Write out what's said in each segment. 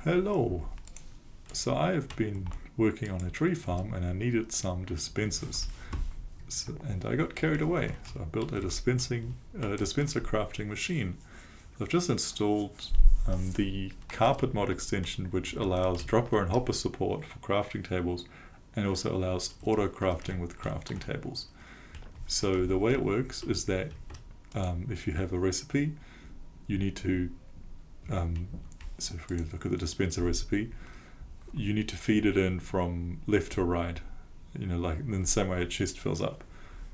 Hello. So I have been working on a tree farm and I needed some dispensers. And I got carried away. So I built a dispenser crafting machine. So I've just installed the carpet mod extension, which allows dropper and hopper support for crafting tables and also allows auto crafting with crafting tables. So the way it works is that if you have a recipe, you need to so if we look at the dispenser recipe, you need to feed it in from left to right, like in the same way a chest fills up.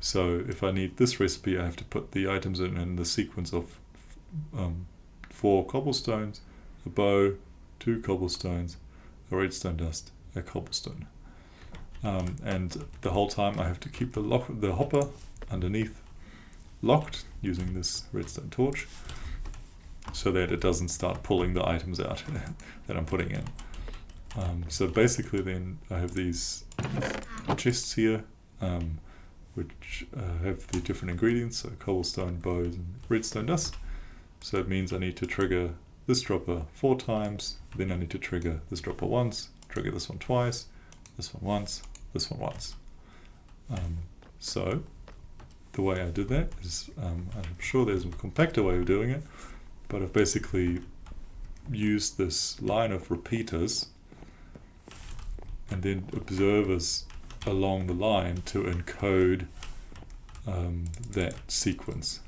So if I need this recipe, I have to put the items in the sequence of 4 cobblestones, a bow, 2 cobblestones, a redstone dust, a cobblestone. And the whole time I have to keep the hopper underneath locked using this redstone torch, so that it doesn't start pulling the items out that I'm putting in. So basically then I have these chests here, which have the different ingredients, so cobblestone, bows, and redstone dust. So it means I need to trigger this dropper 4 times, then I need to trigger this dropper once, trigger this one twice, this one once, this one once. So the way I did that is, I'm sure there's a compactor way of doing it, but I've basically used this line of repeaters and then observers along the line to encode that sequence.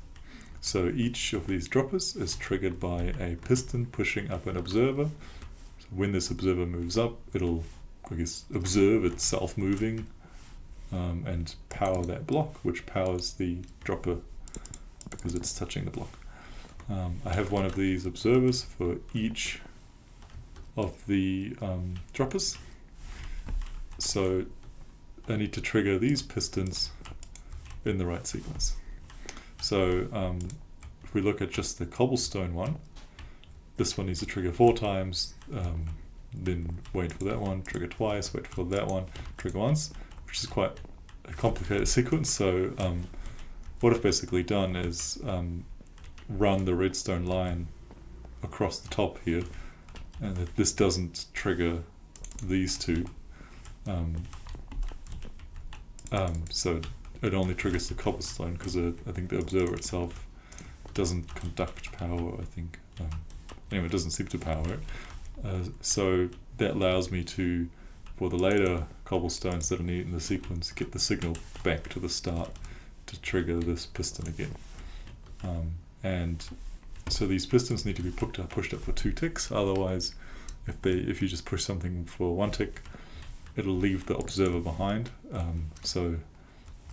So each of these droppers is triggered by a piston pushing up an observer. So when this observer moves up, it'll, observe itself moving and power that block, which powers the dropper because it's touching the block. I have one of these observers for each of the droppers. So I need to trigger these pistons in the right sequence. So if we look at just the cobblestone one, this one needs to trigger 4 times, then wait for that one, trigger twice, wait for that one, trigger once, which is quite a complicated sequence. So what I've basically done is run the redstone line across the top here, and that this doesn't trigger these two. So it only triggers the cobblestone because I think the observer itself doesn't conduct power, I think. Anyway, it doesn't seem to power it. So that allows me to, for the later cobblestones that I need in the sequence, get the signal back to the start to trigger this piston again. And so these pistons need to be pushed up for 2 ticks. Otherwise, if you just push something for 1 tick, it'll leave the observer behind. So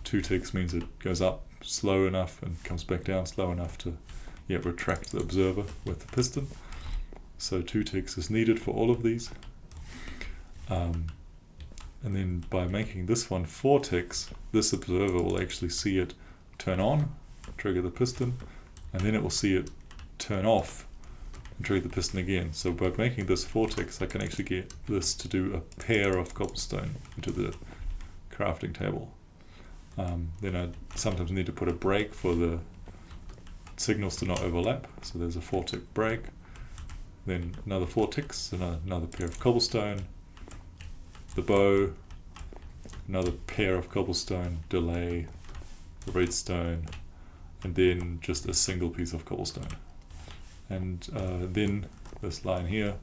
2 ticks means it goes up slow enough and comes back down slow enough to retract the observer with the piston. So 2 ticks is needed for all of these. And then by making this one 4 ticks, this observer will actually see it turn on, trigger the piston, and then it will see it turn off and trigger the piston again. So by making this 4 ticks, I can actually get this to do a pair of cobblestone into the crafting table. Then I sometimes need to put a break for the signals to not overlap. So there's a 4 tick break, then another 4 ticks, and another pair of cobblestone, the bow, another pair of cobblestone, delay, the redstone, and then just a single piece of cobblestone. And then this line here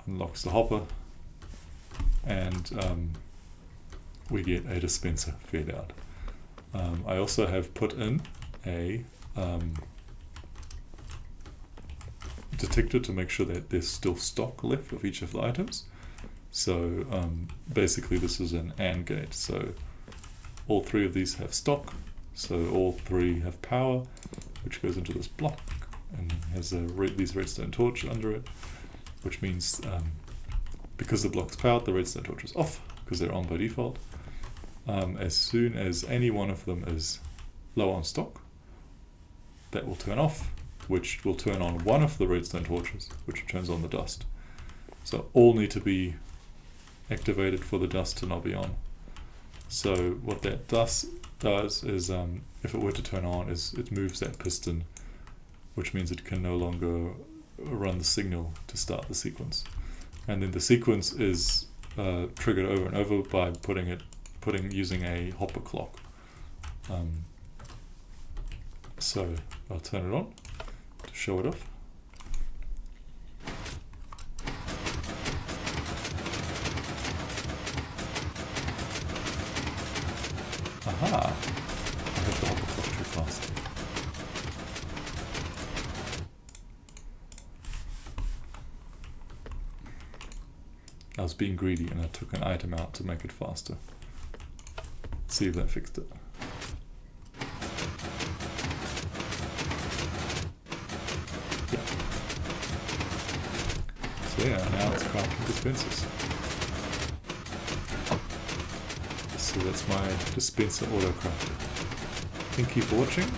unlocks the hopper, and we get a dispenser fed out. I also have put in a detector to make sure that there's still stock left of each of the items. So basically this is an AND gate. So all 3 of these have stock. So all 3 have power, which goes into this block and has these redstone torch under it, which means because the block's powered, the redstone torch is off because they're on by default. As soon as any one of them is low on stock, that will turn off, which will turn on one of the redstone torches, which turns on the dust. So all need to be activated for the dust to not be on. So what that does is, if it were to turn on, is it moves that piston, which means it can no longer run the signal to start the sequence. And then the sequence is triggered over and over by using a hopper clock. So I'll turn it on to show it off. Aha! I hit the hopper clock too fast. I was being greedy and I took an item out to make it faster. Let's see if that fixed it. Yeah. So yeah, now it's crafting dispensers. So that's my dispenser auto crafter. Thank you for watching.